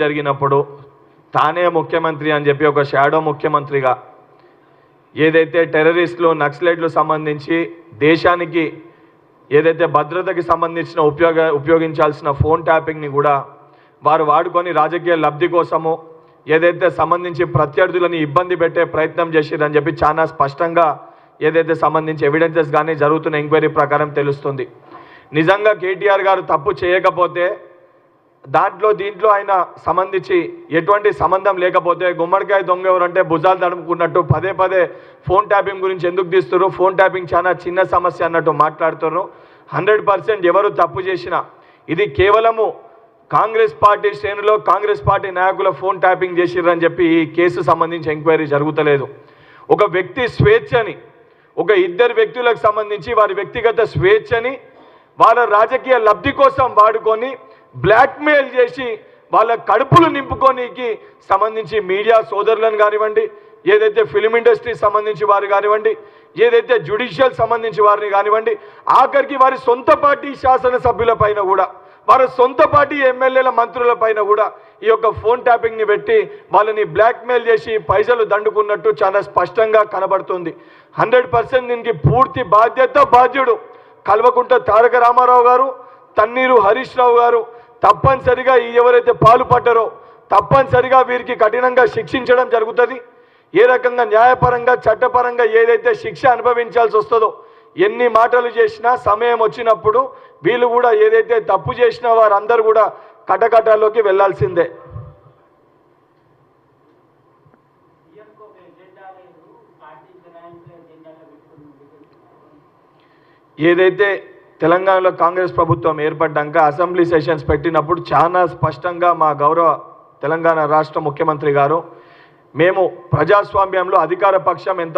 జరిగినప్పుడు తానే ముఖ్యమంత్రి అని చెప్పి ఒక షాడో ముఖ్యమంత్రిగా ఏదైతే టెర్రరిస్టులు నక్సలైట్లు సంబంధించి దేశానికి ఏదైతే భద్రతకి సంబంధించిన ఉపయోగించాల్సిన ఫోన్ ట్యాపింగ్ని కూడా వారు వాడుకొని రాజకీయ లబ్ధి కోసము ఏదైతే సంబంధించి ప్రత్యర్థులను ఇబ్బంది పెట్టే ప్రయత్నం చేసిరని చెప్పి చాలా స్పష్టంగా ఏదైతే సంబంధించి ఎవిడెన్సెస్ కానీ జరుగుతున్న ఎంక్వైరీ ప్రకారం తెలుస్తుంది. నిజంగా కేటీఆర్ గారు తప్పు చేయకపోతే దీంట్లో ఆయన సంబంధించి ఎటువంటి సంబంధం లేకపోతే గుమ్మడికాయ దొంగ ఎవరంటే భుజాలు తడుముకున్నట్టు పదే పదే ఫోన్ ట్యాపింగ్ గురించి ఎందుకు తీస్తున్నారు, ఫోన్ ట్యాపింగ్ చాలా చిన్న సమస్య అన్నట్టు మాట్లాడుతున్నారు. 100% ఎవరు తప్పు చేసినా ఇది కేవలము కాంగ్రెస్ పార్టీ శ్రేణులో కాంగ్రెస్ పార్టీ నాయకుల ఫోన్ ట్యాపింగ్ చేసిర్రని చెప్పి ఈ కేసు సంబంధించి ఎంక్వైరీ జరుగుతలేదు. ఒక వ్యక్తి స్వేచ్ఛని, ఒక ఇద్దరు వ్యక్తులకు సంబంధించి వారి వ్యక్తిగత స్వేచ్ఛని వాళ్ళ రాజకీయ లబ్ధి కోసం వాడుకొని బ్లాక్మెయిల్ చేసి వాళ్ళ కడుపులు నింపుకోనికి సంబంధించి మీడియా సోదరులను కానివ్వండి, ఏదైతే ఫిలిం ఇండస్ట్రీ సంబంధించి వారు కానివ్వండి, ఏదైతే జ్యుడిషియల్ సంబంధించి వారిని కానివ్వండి, ఆఖరికి వారి సొంత పార్టీ శాసనసభ్యుల పైన కూడా, వారి సొంత పార్టీ ఎమ్మెల్యేల మంత్రుల పైన కూడా ఈ యొక్క ఫోన్ ట్యాపింగ్ని పెట్టి వాళ్ళని బ్లాక్మెయిల్ చేసి పైసలు దండుకున్నట్టు చాలా స్పష్టంగా కనబడుతుంది. 100% దీనికి పూర్తి బాధ్యుడు కల్వకుంట్ల తారక రామారావు గారు, తన్నీరు హరీష్ రావు గారు. తప్పనిసరిగా ఎవరైతే పాల్పడ్డారో తప్పనిసరిగా వీరికి కఠినంగా శిక్షించడం జరుగుతుంది. ఏ రకంగా న్యాయపరంగా చట్టపరంగా ఏదైతే శిక్ష అనుభవించాల్సి వస్తుందో, ఎన్ని మాటలు చేసినా సమయం వచ్చినప్పుడు వీళ్ళు కూడా ఏదైతే తప్పు చేసినా వారందరూ కూడా కటకటాల్లోకి వెళ్లాల్సిందే. ఏదైతే తెలంగాణలో కాంగ్రెస్ ప్రభుత్వం ఏర్పడ్డాక అసెంబ్లీ సెషన్స్ పెట్టినప్పుడు చాలా స్పష్టంగా మా గౌరవ తెలంగాణ రాష్ట్ర ముఖ్యమంత్రి గారు, మేము ప్రజాస్వామ్యంలో అధికార పక్షం ఎంత